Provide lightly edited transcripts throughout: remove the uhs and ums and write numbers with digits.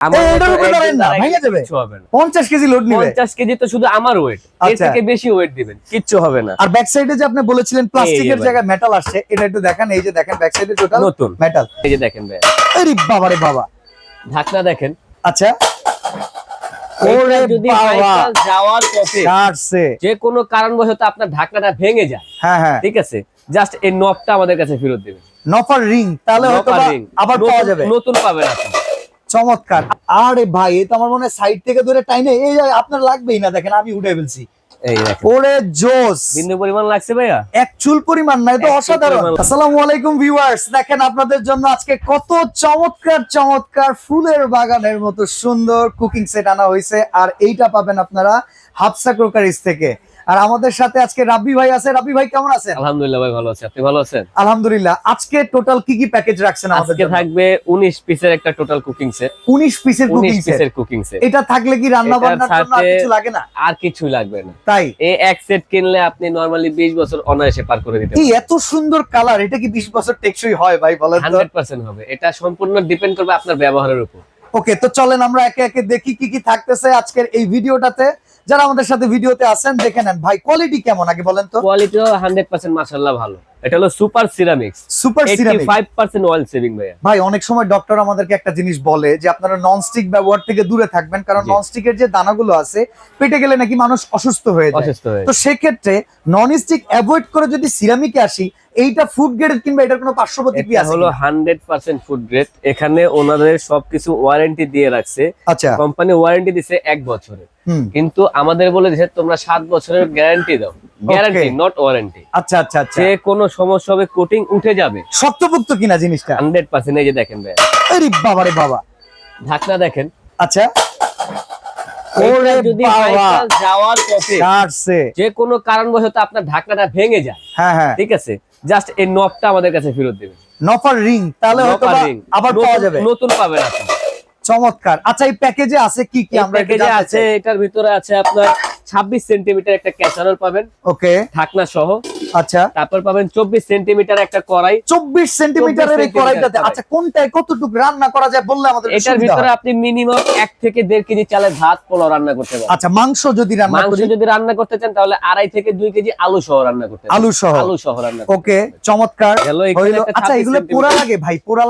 50 KG load নিবে। 50 KG তো শুধু আমার ওয়েট, এর থেকে বেশি ওয়েট দিবেন কিচ্ছু হবে না। আর ব্যাক সাইডে যে আপনি বলেছিলেন প্লাস্টিকের জায়গায় মেটাল আসছে, এটা একটু দেখেন। এই যে দেখেন ব্যাক সাইডে টোটাল নতুন মেটাল। এই যে দেখেন ভাই, আরে বাবা রে বাবা, ঢাকনা দেখেন। আচ্ছা ওরে যদি বাইপাস যাওয়ার পথে কাটছে যে কোনো কারণবশত আপনার ঢাকনাটা ভেঙে যায়, হ্যাঁ হ্যাঁ, ঠিক আছে, জাস্ট এই নবটা আমাদের কাছে ফেরত দিবেন। নফার রিং, তাহলে হয়তো আবার পাওয়া যাবে, নতুন পাবেন আপনি। চমৎকার। আরে ভাই, এটা আমার মনে হয় সাইড থেকে ধরে টাইনে এই আপনার লাগবেই না, দেখেন আমি উঠে ফেলছি। এই দেখেন ওরে জোস, বিন্দু পরিমাণ লাগছে ভাইয়া, এক চুল পরিমাণ না, এটা অসাধারণ। আসসালামু আলাইকুম ভিউয়ার্স, দেখেন আপনাদের জন্য আজকে কত চমৎকার চমৎকার ফুলের বাগানের মতো সুন্দর কুকিং সেট আনা হয়েছে। আর এইটা পাবেন আপনারা হাফসা ক্রোকারিজ থেকে। আর আমাদের সাথে আজকে রাব্বি ভাই আছে। রাব্বি ভাই কেমন আছেন? আলহামদুলিল্লাহ ভাই ভালো আছি, আপনি ভালো আছেন? আলহামদুলিল্লাহ। আজকে টোটাল কি কি প্যাকেজ রাখছেন আমাদের আজকে জন্য? থাকবে 19 পিসের একটা টোটাল কুকিং সেট। 19 পিসের কুকিং সেট। এটা থাকলে কি রান্না বান্নার জন্য আর কিছু লাগে না? আর কিছু লাগবে না। তাই এই এক সেট কিনলে আপনি নরমালি 20 বছর অনায়াসে পার করে দিতে পারবেন। কি এত সুন্দর কালার, এটা কি 20 বছর টেকসই হয় ভাই বলেন তো? 100% হবে। এটা সম্পূর্ণ ডিপেন্ড করবে আপনার ব্যবহারের উপর। ওকে, তো চলেন আমরা একে একে দেখি কি কি থাকতেছে আজকের এই ভিডিওটাতে। যারা আমাদের সাথে ভিডিওতে আছেন দেখে নেন। ভাই কোয়ালিটি কেমন আগে বলেন তো? কোয়ালিটিও 100% মাশাআল্লাহ ভালো। এটা হলো super ceramics. Super ceramics 85% oil saving ভাই। ভাই অনেক সময় ডক্টর আমাদেরকে একটা জিনিস বলে যে আপনারা ননস্টিক ব্যবহার থেকে দূরে থাকবেন, কারণ ননস্টিকের যে দানাগুলো আছে পেটে গেলে নাকি মানুষ অসুস্থ হয়ে যায়। তো সেক্ষেত্রে ননস্টিক অ্যাভয়েড করে যদি সিরামিকে আসি, এইটা ফুড গ্রেড কিংবা এটার কোনো পার্শ্ব প্রতিক্রিয়া আছে? হলো 100% ফুড গ্রেড। এখানে ওনাদের সবকিছু ওয়ারেন্টি দিয়ে রাখছে। আচ্ছা, কোম্পানি ওয়ারেন্টি দিছে 1 বছরের, কিন্তু আমাদের বলে দিছে তোমরা 7 বছরের গ্যারান্টি দাও। Guarantee not warranty. আচ্ছা আচ্ছা আচ্ছা, যে কোনো সমস্যা হবে কোটিং উঠে যাবে। শক্তপোক্ত কিনা জিনিসটা? 100%। এই যে দেখেন ভাই, আরে বাবা রে বাবা, ঢাকনা দেখেন। আচ্ছা ওরে যদি বাইপাস যাওয়ার পথে কাটছে যে কোনো কারণবশত আপনার ঢাকনাটা ভেঙে যায়, হ্যাঁ হ্যাঁ, ঠিক আছে, জাস্ট এই নবটা আমাদের কাছে ফেরত দিবেন। নফার রিং, তাহলে হয়তো আবার পাওয়া যাবে, নতুন পাবেন আপনি। চমৎকার। আচ্ছা এই প্যাকেজে আছে কি কি? আমরা প্যাকেজে আছে, এটার ভিতরে আছে আপনার 26 সেন্টিমিটার একটা ক্যাসারোল পাবেন, ওকে, ঢাকনা সহ। আচ্ছা, তারপর পাবেন 24 সেন্টিমিটার একটা কড়াই। 24 সেন্টিমিটারের এই কড়াইটাতে আচ্ছা কোনটায় কতটুকু রান্না করা যায় বললে আমাদের সুবিধা হয়। এটার ভিতরে আপনি মিনিমাম 1 থেকে 1.5 কেজি চালের ভাত পোলাও রান্না করতে পারবেন। আচ্ছা, মাংস যদি রান্না করতে চান তাহলে 2.5 থেকে 2 কেজি আলু সহ রান্না করতে পারবেন। আলু সহ রান্না, ওকে, চমৎকার। আচ্ছা এগুলো পোড়া লাগে ভাই? পোড়া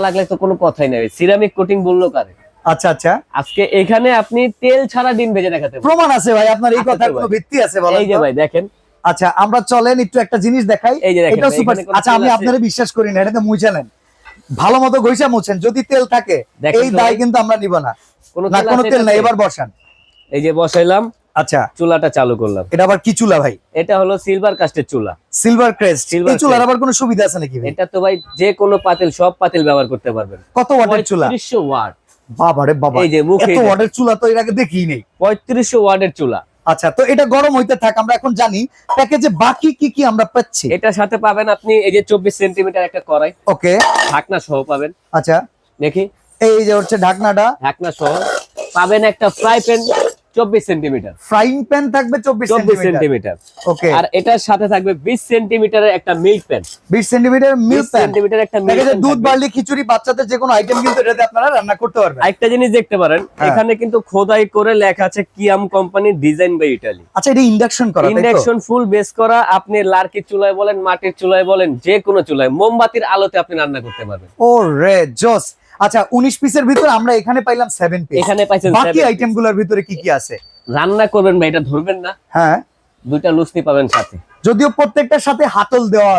লাগলে তো কোনো কথাই নাই, সিরামিক কোটিং বললো কারে। আচ্ছা আচ্ছা, আজকে এখানে আপনি তেল ছাড়া ডিম ভেজে দেখাতে পারেন। প্রমাণ আছে ভাই আপনার এই কথার কোনো ভিত্তি আছে বলেন? এই যে ভাই দেখেন। আচ্ছা আমরা চলেন একটু একটা জিনিস দেখাই। এটা সুপার। আচ্ছা আমি আপনারে বিশ্বাস করি না, এটাতে মুছে নেন, ভালো মতো ঘষা মুছেন। যদি তেল থাকে এই দায় কিন্তু আমরা নিব না। কোনো তেল নাই, এবার বসান। এই যে বসাইলাম। আচ্ছা, চুলাটা চালু করলাম। এটা আবার কি চুলা ভাই? এটা হলো সিলভার কাস্টের চুলা। Silver crest. এই চুলার আবার কোনো সুবিধা আছে নাকি ভাই? এটা তো ভাই যে কোনো পাতিল, সব পাতিল ব্যবহার করতে পারবেন। কত ওয়াটের চুলা? 3500 ওয়াট। বাবা রে বাবা, এই যে মুখে এত ওয়াটের চুলা তো এর আগে দেখিই নেই। 3500 ওয়াটের চুলা। আচ্ছা, তো এটা গরম হইতে থাক, আমরা এখন জানি প্যাকেজে বাকি কি কি আমরা পাচ্ছি। এটার সাথে পাবেন আপনি এই যে 24 সেন্টিমিটার একটা কড়াই, ওকে, ঢাকনা সহ পাবেন। আচ্ছা দেখি, এই যে হচ্ছে ঢাকনাটা, ঢাকনা সহ পাবেন একটা fry pan 24 centimetre. Frying pan থাকবে 24 সেন্টিমিটার। ওকে, আর এটার সাথে থাকবে 20 সেন্টিমিটারের একটা milk pan. 20 centimetre milk pan, একটা মিল্ক প্যান। দুধ বার্লি খিচুড়ি বাচ্চাদের যে কোনো আইটেম কিন্তু এটাতে আপনারা রান্না করতে পারবেন। একটা জিনিস দেখতে পারেন, এখানে কিন্তু খোদাই করে লেখা আছে কিয়াম কোম্পানি, ডিজাইন বাই ইতালি। আচ্ছা, এটা ইন্ডাকশন করা? ইন্ডাকশন ফুল বেস করা। আপনি লার্কির চুলায় বলেন, মাটির চুলায় বলেন, যে কোনো চুলায় মোমবাতির আলোতে আপনি রান্না করতে পারবেন। ও রে জোস। আচ্ছা 19 পিসের ভিতরে আমরা এখানে পাইলাম 7 পিস। এখানে পাইছেন বাকি আইটেমগুলোর ভিতরে কি কি আছে? রান্না করবেন ভাই, এটা ধরবেন না। হ্যাঁ, দুইটা লুচনি পাবেন সাথে, যদিও প্রত্যেকটার সাথে হাতল দেওয়া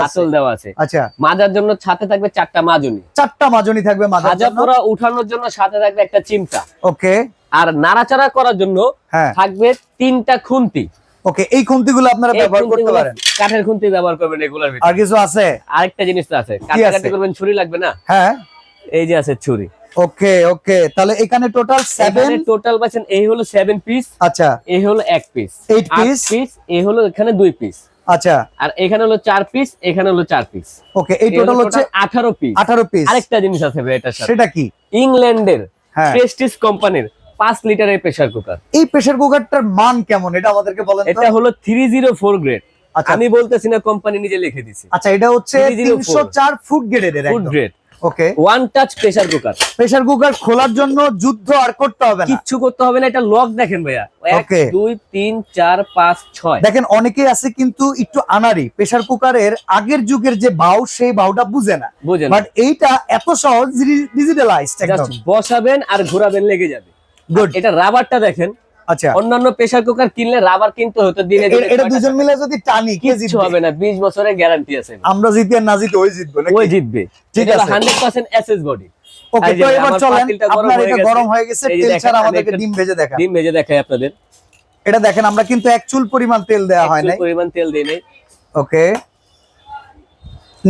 আছে। আচ্ছা, মাজার জন্য সাথে থাকবে 4টা মাজনি। 4টা মাজনি থাকবে মাজার জন্য। পোড়া উঠানোর জন্য সাথে থাকবে একটা চিমটা। ওকে, আর নাড়াচাড়া করার জন্য থাকবে 3টা খুন্তি। ওকে, এই খুন্তিগুলো আপনারা ব্যবহার করতে পারেন। কাঠের খুন্তি ব্যবহার করবেন এগুলোর ভিতরে। আর কিছু আছে? আরেকটা জিনিস তো আছে, কাটাকাটি করবেন, ছুরি লাগবে না? হ্যাঁ, এই যে আছে ছুরি। ওকে ওকে, তাহলে এখানে টোটাল 7। টোটাল পাচ্ছেন, এই হলো 7 পিস। আচ্ছা, এই হলো 1 পিস, 8 পিস। এই হলো এখানে 2 পিস। আচ্ছা, আর এখানে হলো 4 পিস, এখানে হলো 4 পিস। ওকে, এই টোটাল হচ্ছে 18 পিস। 18 পিস। আরেকটা জিনিস আছে ভাই এটার সাথে। সেটা কি? ইংল্যান্ডের প্রেস্টিজ কোম্পানির 5 লিটারের প্রেসার কুকার। এই প্রেসার কুকারটার মান কেমন এটা আমাদেরকে বলেন তো? এটা হলো 304 গ্রেড। আমি বলতেছি না, কোম্পানি নিজে লিখে দিয়েছে। আচ্ছা, এটা হচ্ছে 304 ফুড গ্রেডের, food grade. Okay, one touch pressure cooker. Pressure cooker খোলার জন্য যুদ্ধ আর করতে হবে না, কিচ্ছু করতে হবে না। এটা লক দেখেন ভাইয়া, 1 Okay. 2 3 4 5 6। দেখেন অনেকেই আছে কিন্তু একটু আনাড়ি, প্রেসার কুকারের আগের যুগের যে বাউ সেই বাউটা বুঝে না, বুঝেন বাট এইটা এত সহজ, ডিজিটালাইজড একদম। জাস্ট বসাবেন আর ঘোরাবেন, লেগে যাবে। গুড। এটা রাবারটা দেখেন, আচ্ছা, অন্যান্য প্রেসার কুকার কিনলে রাবার কিনতে হতো দিনে দিনে এটা দুজন মিলে যদি টানি কে কিছু জিতবে? হবে না, 20 বছরের গ্যারান্টি আছে। আমরা জিতি আর না জিতি ওই জিতবে নাকি? ওই জিতবে। ঠিক এটা আছে। 100% এসএস বডি। ওকে, এই যে তো এবার আমার চলেন, পাতিলটা আপনার এটা গেছে। গরম হয়ে গেছে, এই যে তেল দেখেন, ছাড়া আমি আমাদেরকে একটা ডিম ভেজে দেখান। ডিম ভেজে দেখাই আপনাদের। এটা দেখেন আমরা কিন্তু এক চুল পরিমাণ তেল দেওয়া হয় নাই। একটু পরিমাণ তেল দিই নাই, ওকে,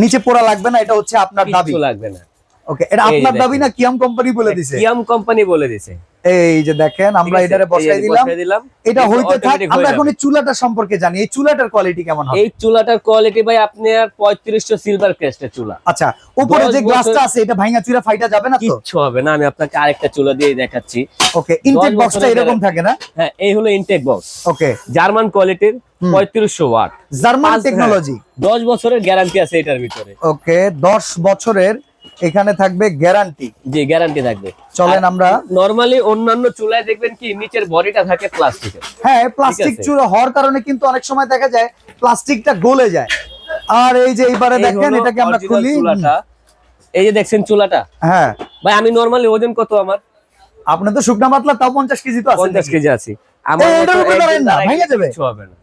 নিচে পোড়া লাগবে না, এটা হচ্ছে আপনার দাবি। কিছু লাগবে না। ওকে, এটা এই যে আপনার দাবি দেখেন। না কিয়াম কোম্পানি বলে দিছে? কিয়াম কোম্পানি বলে দিয়েছে। এই যে দেখেন আমরা ঠিক আছে, এটারে বসাই এই যে দিলাম, বসাই দিলাম। এটা হইতে থাক। automatic আমরা হয়ে এখন যাবে। এই চুলাটা সম্পর্কে জানি, এই চুলাটার কোয়ালিটি কেমন হবে? এই চুলাটার কোয়ালিটি ভাই আপনার 3500 সিলভার ক্রেস্টের চুলা। আচ্ছা, উপরে 10 যে গ্লাসটা বছর- আছে এটা ভাঙা চুরা ফাইটা যাবে না তো? কিচ্ছু হবে না, আমি আপনাকে আরেকটা চুলা দিয়ে দেখাচ্ছি। ওকে, ইনটেক 10 বক্সটা বছরের এরকম থাকে না? হ্যাঁ, এই হলো ইনটেক বক্স, ওকে, জার্মান কোয়ালিটির, 3500 ওয়াট, জার্মান টেকনোলজি। 10 বছরের গ্যারান্টি আছে এটার ভিতরে। ওকে, 10 বছরের এখানে থাকবে গ্যারান্টি। জি, গ্যারান্টি থাকবে। চলেন আমরা, নরমালি অন্যান্য চুলায় দেখবেন কি নিচের বডিটা থাকে প্লাস্টিকের। হ্যাঁ প্লাস্টিক আছে। চুলা হওয়ার কারণে কিন্তু অনেক সময় দেখা যায় প্লাস্টিকটা গলে যায়। আর এই যে এইবারে এই দেখেন হলো এটাকে আমরা original খুলি। চুলাটা। এই যে দেখছেন চুলাটা, হ্যাঁ, ভাই আমি নরমালি ওজন কত আমার? আপনি তো শুকনা পাতলা, তাও 50 কেজি তো আছে। 50 কেজি আছি। আমার এই, মতো এটার উপরে একজন দাঁড়ান না, দাঁড়ায় ভেঙে যাবে। কিচ্ছু হবে না।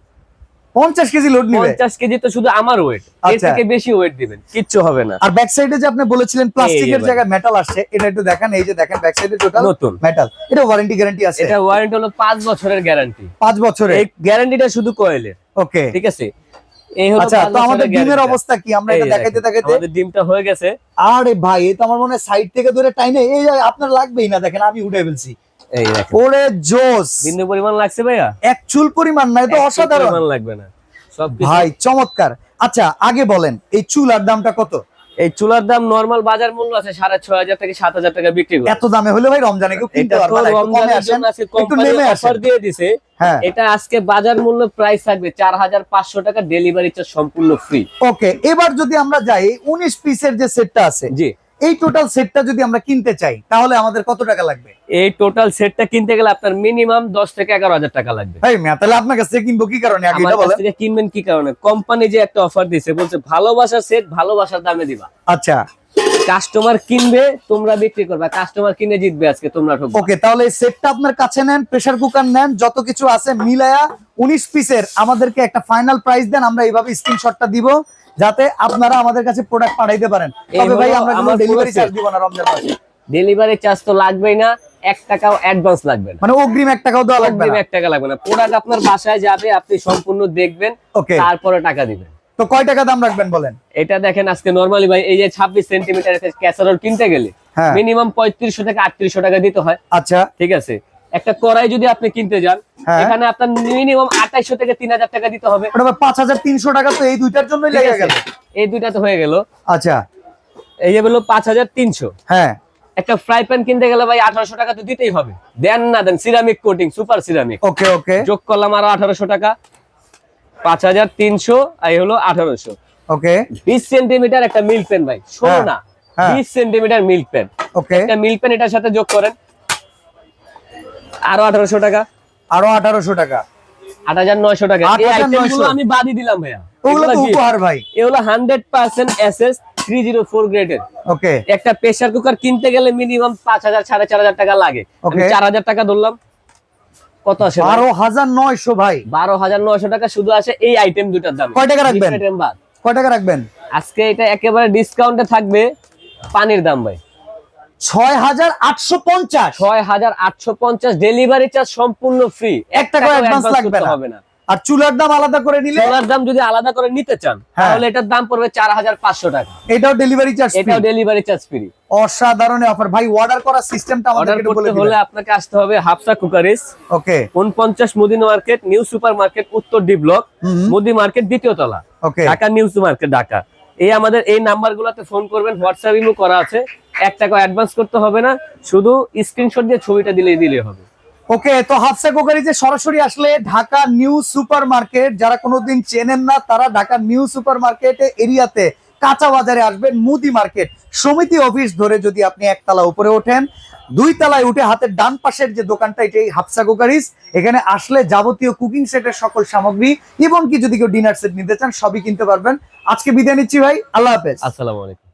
50 কেজি লোড নিবে। 50 কেজি তো শুধু আমার ওয়েট, এর আচ্ছা। থেকে বেশি ওয়েট দিবেন, কিচ্ছু হবে না। আর ব্যাক সাইডে যে আপনি বলেছিলেন প্লাস্টিকের ভাই। জায়গায় মেটাল আসছে, এটা একটু দেখেন। এই যে দেখেন ব্যাক সাইডে টোটাল নতুন। মেটাল। এটা ওয়ারেন্টি গ্যারান্টি আছে? এটা ওয়ারেন্টি হলো 5 বছরের গ্যারান্টি। 5 বছরের। এই গ্যারান্টিটা শুধু কয়েলের, ওকে, ঠিক আছে? এই হলো আচ্ছা, 5 তো আমাদের বছরের ডিমের guarantee। অবস্থা কি? আমরা এই এটা যে দেখাইতে দেখেন, দেখাইতে, আমাদের ডিমটা হয়ে গেছে। আরে ভাই এ তো আমার মনে হয় সাইড থেকে ধরে টাইনে, এই যে আপনার লাগবেই না, দেখেন আমি উঠে ফেলছি। এই দেখেন, ওরে জোস, বিন্দু পরিমাণ লাগছে ভাইয়া? এক চুল পরিমাণ না, এটা এক চুল অসাধারণ পরিমাণ লাগবে না, সবকিছু। ভাই, চমৎকার। আচ্ছা, আগে বলেন এই চুলার দামটা কত? এই চুলার দাম নরমাল বাজার মূল্য আছে 6500 থেকে 7000 টাকা বিক্রি করে। এত দামে হলে ভাই রমজানে কেউ কিনতে এটা তো পারবে না, একটু কমে রমজানের আসেন, জন্য আছে, একটু কোম্পানি নেমে অফার আসেন। দিয়ে দিছে। হ্যাঁ, এটা আজকে বাজার মূল্য প্রাইস থাকবে 4500 টাকা, ডেলিভারি চার্জ সম্পূর্ণ ফ্রি। ওকে, এবার যদি আমরা যাই 19 পিসের যে সেটটা আছে, জি, এই টোটাল সেটটা যদি আমরা কিনতে চাই তাহলে আমাদের কত টাকা লাগবে? এই টোটাল সেটটা কিনতে গেলে আপনার মিনিমাম 10 থেকে 11000 টাকা লাগবে। ভাই মিয়া, তাহলে আপনার কাছ থেকে কিনবো কি কারণে আগে আমার এটা কাছ বলেন। থেকে কিনবেন কি কারণে? কোম্পানি যে একটা অফার দিছে, বলছে ভালোবাসার সেট ভালোবাসার দামে দিবা। আচ্ছা, কাস্টমার কিনবে, তোমরা বিক্রি করবে, কাস্টমার কিনে জিতবে, আজকে তোমরা ঠকবে। ওকে, তাহলে এই সেটটা আপনার কাছে নেন, প্রেসার কুকার নেন, যত কিছু আছে মিলায়া 19 পিসের আমাদেরকে একটা ফাইনাল প্রাইস দেন, আমরা এইভাবে স্ক্রিনশটটা দিব যাতে আপনারা আমাদের কাছে প্রোডাক্ট পাঠাইতে পারেন। এই তবে ভাই হলো আমরা কোনো আমার ডেলিভারি পুরো চার্জ set। দিব না রমজান মাসে, ডেলিভারি চার্জ তো লাগবেই না, 1 টাকাও অ্যাডভান্স লাগবে না। মানে অগ্রিম 1 টাকাও দেওয়া লাগবে না। 1 টাকা লাগবে না, প্রোডাক্ট আপনার বাসায় যাবে, আপনি সম্পূর্ণ দেখবেন, ওকে, তারপরে টাকা দিবেন। তো কয় টাকা দাম রাখবেন বলেন? এটা দেখেন আজকে নরমালি ভাই, এই যে 26 সেন্টিমিটার ক্যাসারোল কিনতে গেলে হ্যাঁ, মিনিমাম 3500 থেকে 3800 টাকা দিতে হয়, আচ্ছা, ঠিক আছে? একটা কড়াই যদি আপনি কিনতে যান, হ্যাঁ, এখানে আপনার মিনিমাম 2800 থেকে 3000 টাকা দিতে হবে। ওটা 5300 টাকা তো এই দুইটার জন্যই ঠিক লেগে আছে? গেল। এই দুইটা তো হয়ে গেল। আচ্ছা, এই যে হলো 5300। হ্যাঁ, একটা ফ্রাই প্যান কিনতে গেলে ভাই 1800 টাকা তো দিতেই হবে। দেন না দেন, সিরামিক কোটিং, সুপার সিরামিক, ওকে ওকে যোগ করলাম আরো 1800 টাকা, 5300, আর এই হলো 1800। ওকে 20 সেন্টিমিটার একটা মিল্ক প্যান ভাই, শোনো হ্যাঁ, না, হ্যাঁ। 20 সেন্টিমিটার মিল্ক প্যান, ওকে, একটা মিল্ক প্যান এটার সাথে যোগ করেন, আরো 1800 টাকা, আরো 1800 টাকা। 8900 টাকা। এই 8900 আইটেমগুলো আমি বাদই দিলাম ভাইয়া, ওগুলো তো এগুলো gift। উপহার ভাই। এগুলো 100% এসএস 304 গ্রেডের। ওকে, একটা প্রেসার কুকার কিনতে গেলে মিনিমাম 5000 4500 টাকা লাগে, আমি Okay. 4000 টাকা ধরলাম, কত আসে? 12900 ভাই। 12900 টাকা শুধু আসে এই আইটেম দুটার দাম। কয় টাকা রাখবেন? কয় টাকা রাখবেন? আজকে এটা একেবারে ডিসকাউন্টে থাকবে। পানির দাম ভাই 6850। 6850, ডেলিভারি চার্জ সম্পূর্ণ ফ্রি, 1 টাকা অ্যাডভান্স লাগবে না। হবে না। আর চুলার দাম আলাদা করে নিলে সোলার দাম যদি আলাদা করে নিতে চান, হ্যাঁ। তাহলে এটার দাম পড়বে 4500 টাকা, এটাও ডেলিভারি চার্জ ফ্রি। এটাও ডেলিভারি চার্জ ফ্রি। অসাধারণ অফার ভাই। অর্ডার করার সিস্টেমটা অর্ডার আমাদেরকে একটু বলে করতে হলে দিবেন। আপনাকে আসতে হবে হাফসা কুকারিস, ওকে 49 মুদিন মার্কেট, নিউ সুপার মার্কেট, উত্তর ডি ব্লক, হুম, মুদি মার্কেট, দ্বিতীয় তলা, ওকে ঢাকা নিউ মার্কেট, ঢাকা। এই আমাদের এই নাম্বারগুলোতে ফোন করবেন, হোয়াটসঅ্যাপ ইমো করা আছে, 1 টাকা অ্যাডভান্স করতে হবে না, শুধু স্ক্রিনশট দিয়ে ছবিটা দিলেই হবে। ওকে। তো হাফসা কুকারি যে সরাসরি আসলে ঢাকা নিউ সুপার মার্কেট, যারা কোনোদিন চেনেন না তারা ঢাকা নিউ সুপার মার্কেট এরিয়াতে কাঁচা বাজারে আসবেন, মুদি মার্কেট সমিতি অফিস ধরে যদি আপনি একতলা উপরে ওঠেন, 2 তলায় উঠে হাতের ডান পাশের যে দোকানটা, এটাই হাফসা কুকারিজ। এখানে আসলে যাবতীয় কুকিং সেটের সকল সামগ্রী এবং কি যদি কেউ ডিনার সেট নিতে চান সবই কিনতে পারবেন। আজকে বিদায় নিচ্ছি ভাই, আল্লাহ হাফেজ। আসসালামু আলাইকুম।